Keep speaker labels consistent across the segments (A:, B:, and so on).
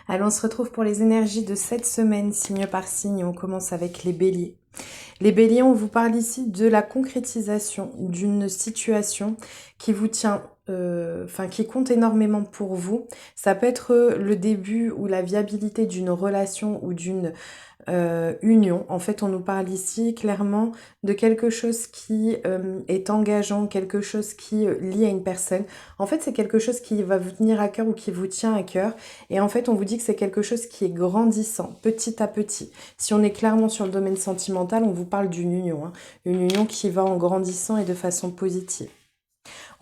A: Allez, on se retrouve pour les énergies de cette semaine, signe par signe, et on commence avec les béliers. Les béliers, on vous parle ici de la concrétisation d'une situation qui vous tient, qui compte énormément pour vous. Ça peut être le début ou la viabilité d'une relation ou d'une union. En fait, on nous parle ici clairement de quelque chose qui est engageant, quelque chose qui lie à une personne. En fait, c'est quelque chose qui va vous tenir à cœur ou qui vous tient à cœur. Et en fait, on vous dit que c'est quelque chose qui est grandissant, petit à petit. Si on est clairement sur le domaine sentimental, on vous parle d'une union, hein. Une union qui va en grandissant et de façon positive.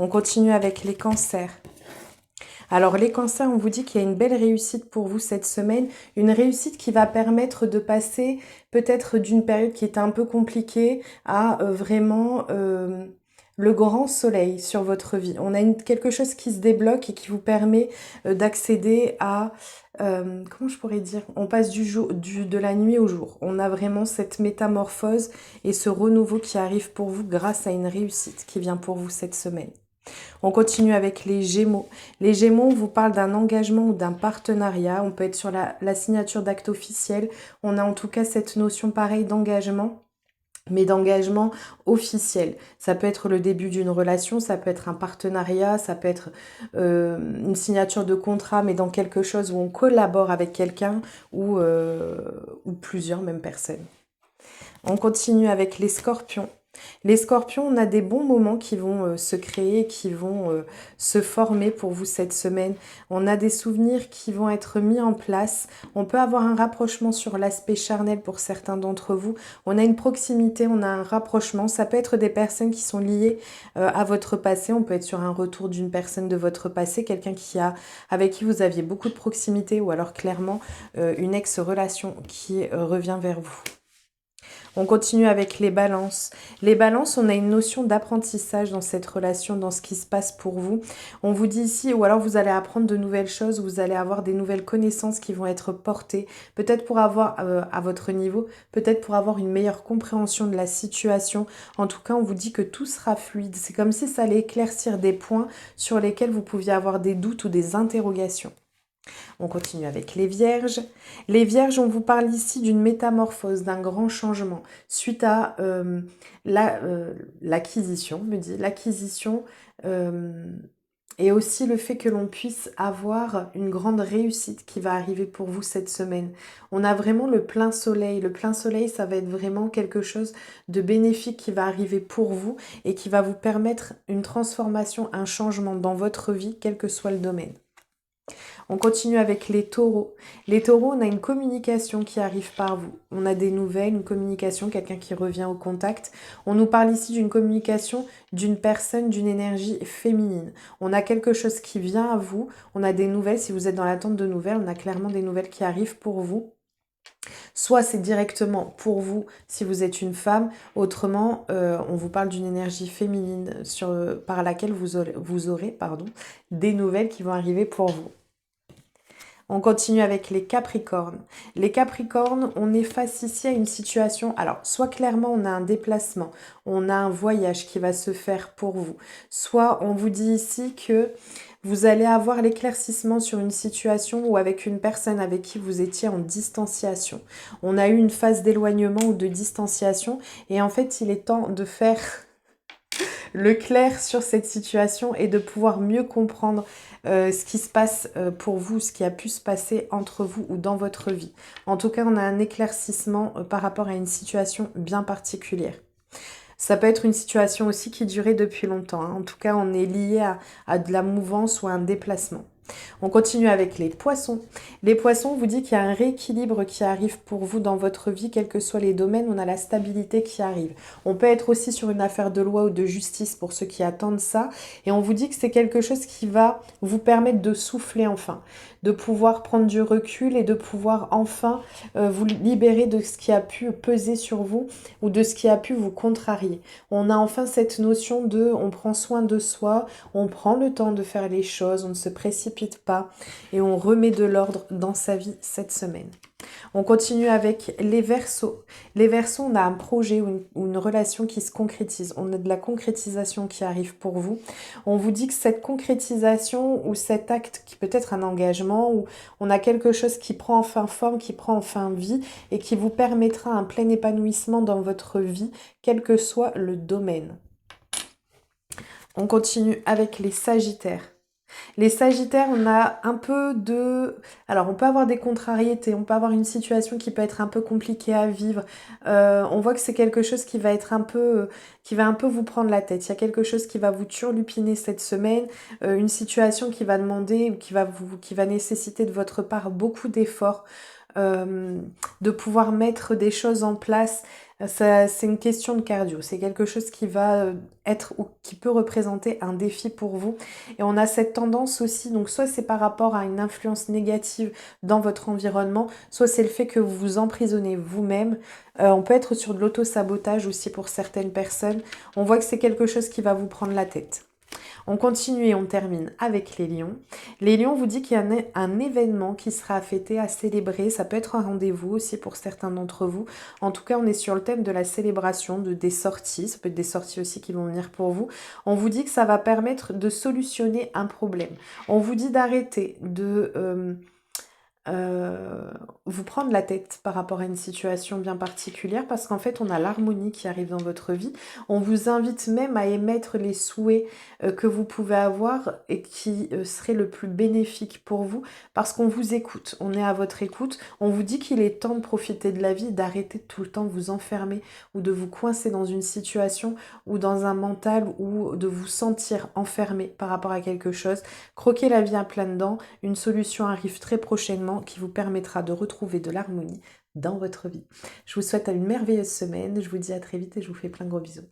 A: On continue avec les cancers. Alors les cancers, on vous dit qu'il y a une belle réussite pour vous cette semaine, une réussite qui va permettre de passer peut-être d'une période qui était un peu compliquée à vraiment le grand soleil sur votre vie. On a quelque chose qui se débloque et qui vous permet d'accéder à, comment je pourrais dire, on passe de la nuit au jour. On a vraiment cette métamorphose et ce renouveau qui arrive pour vous grâce à une réussite qui vient pour vous cette semaine. On continue avec les Gémeaux. Les Gémeaux, on vous parle d'un engagement ou d'un partenariat. On peut être sur la signature d'acte officiel. On a en tout cas cette notion pareille d'engagement, mais d'engagement officiel. Ça peut être le début d'une relation, ça peut être un partenariat, ça peut être une signature de contrat, mais dans quelque chose où on collabore avec quelqu'un ou plusieurs mêmes personnes. On continue avec les Scorpions. Les scorpions, on a des bons moments qui vont se créer, qui vont se former pour vous cette semaine. On a des souvenirs qui vont être mis en place. On peut avoir un rapprochement sur l'aspect charnel pour certains d'entre vous. On a une proximité, on a un rapprochement. Ça peut être des personnes qui sont liées à votre passé. On peut être sur un retour d'une personne de votre passé, quelqu'un avec qui vous aviez beaucoup de proximité ou alors clairement une ex-relation qui revient vers vous. On continue avec les balances. Les balances, on a une notion d'apprentissage dans cette relation, dans ce qui se passe pour vous. On vous dit ici, ou alors vous allez apprendre de nouvelles choses, vous allez avoir des nouvelles connaissances qui vont être portées, peut-être pour avoir à votre niveau, peut-être pour avoir une meilleure compréhension de la situation. En tout cas, on vous dit que tout sera fluide. C'est comme si ça allait éclaircir des points sur lesquels vous pouviez avoir des doutes ou des interrogations. On continue avec les vierges. Les vierges, on vous parle ici d'une métamorphose, d'un grand changement suite à l'acquisition, me dit l'acquisition et aussi le fait que l'on puisse avoir une grande réussite qui va arriver pour vous cette semaine. On a vraiment le plein soleil. Le plein soleil, ça va être vraiment quelque chose de bénéfique qui va arriver pour vous et qui va vous permettre une transformation, un changement dans votre vie, quel que soit le domaine. On continue avec les taureaux. Les taureaux, on a une communication qui arrive par vous. On a des nouvelles, une communication, quelqu'un qui revient au contact. On nous parle ici d'une communication d'une personne, d'une énergie féminine. On a quelque chose qui vient à vous. On a des nouvelles. Si vous êtes dans l'attente de nouvelles, on a clairement des nouvelles qui arrivent pour vous. Soit c'est directement pour vous si vous êtes une femme. Autrement, on vous parle d'une énergie féminine par laquelle vous aurez des nouvelles qui vont arriver pour vous. On continue avec les Capricornes. Les Capricornes, on est face ici à une situation, alors soit clairement on a un déplacement, on a un voyage qui va se faire pour vous, soit on vous dit ici que vous allez avoir l'éclaircissement sur une situation ou avec une personne avec qui vous étiez en distanciation. On a eu une phase d'éloignement ou de distanciation et en fait il est temps de faire le clair sur cette situation et de pouvoir mieux comprendre ce qui se passe pour vous, ce qui a pu se passer entre vous ou dans votre vie. En tout cas, on a un éclaircissement par rapport à une situation bien particulière. Ça peut être une situation aussi qui durait depuis longtemps, hein. En tout cas, on est lié à de la mouvance ou à un déplacement. On continue avec les poissons. Les poissons, on vous dit qu'il y a un rééquilibre qui arrive pour vous dans votre vie, quels que soient les domaines, on a la stabilité qui arrive. On peut être aussi sur une affaire de loi ou de justice pour ceux qui attendent ça. Et on vous dit que c'est quelque chose qui va vous permettre de souffler enfin, de pouvoir prendre du recul et de pouvoir enfin vous libérer de ce qui a pu peser sur vous ou de ce qui a pu vous contrarier. On a enfin cette notion de on prend soin de soi, on prend le temps de faire les choses, on ne se précipite pas et on remet de l'ordre dans sa vie cette semaine. On continue avec les Verseaux. Les Verseaux, on a un projet ou une relation qui se concrétise. On a de la concrétisation qui arrive pour vous. On vous dit que cette concrétisation ou cet acte qui peut être un engagement ou on a quelque chose qui prend enfin forme, qui prend enfin vie et qui vous permettra un plein épanouissement dans votre vie, quel que soit le domaine. On continue avec les Sagittaires. Les Sagittaires, on a un peu de... Alors, on peut avoir des contrariétés, on peut avoir une situation qui peut être un peu compliquée à vivre. On voit que c'est quelque chose qui va être un peu... qui va un peu vous prendre la tête. Il y a quelque chose qui va vous turlupiner cette semaine, une situation qui va demander ou qui va nécessiter de votre part beaucoup d'efforts. De pouvoir mettre des choses en place, c'est une question de cardio, c'est quelque chose qui va être ou qui peut représenter un défi pour vous. Et on a cette tendance aussi, donc soit c'est par rapport à une influence négative dans votre environnement, soit c'est le fait que vous vous emprisonnez vous-même. On peut être sur de l'auto-sabotage aussi pour certaines personnes. On voit que c'est quelque chose qui va vous prendre la tête. On continue et on termine avec les lions. Les lions vous dit qu'il y a un événement qui sera fêté, à célébrer. Ça peut être un rendez-vous aussi pour certains d'entre vous. En tout cas, on est sur le thème de la célébration, des sorties. Ça peut être des sorties aussi qui vont venir pour vous. On vous dit que ça va permettre de solutionner un problème. On vous dit d'arrêter de... vous prendre la tête par rapport à une situation bien particulière parce qu'en fait on a l'harmonie qui arrive dans votre vie. On vous invite même à émettre les souhaits que vous pouvez avoir et qui seraient le plus bénéfique pour vous parce qu'on vous écoute, on est à votre écoute. On vous dit qu'il est temps de profiter de la vie, d'arrêter de tout le temps vous enfermer ou de vous coincer dans une situation ou dans un mental ou de vous sentir enfermé par rapport à quelque chose. Croquez la vie à pleines dents, une solution arrive très prochainement qui vous permettra de retrouver de l'harmonie dans votre vie. Je vous souhaite une merveilleuse semaine, je vous dis à très vite et je vous fais plein de gros bisous.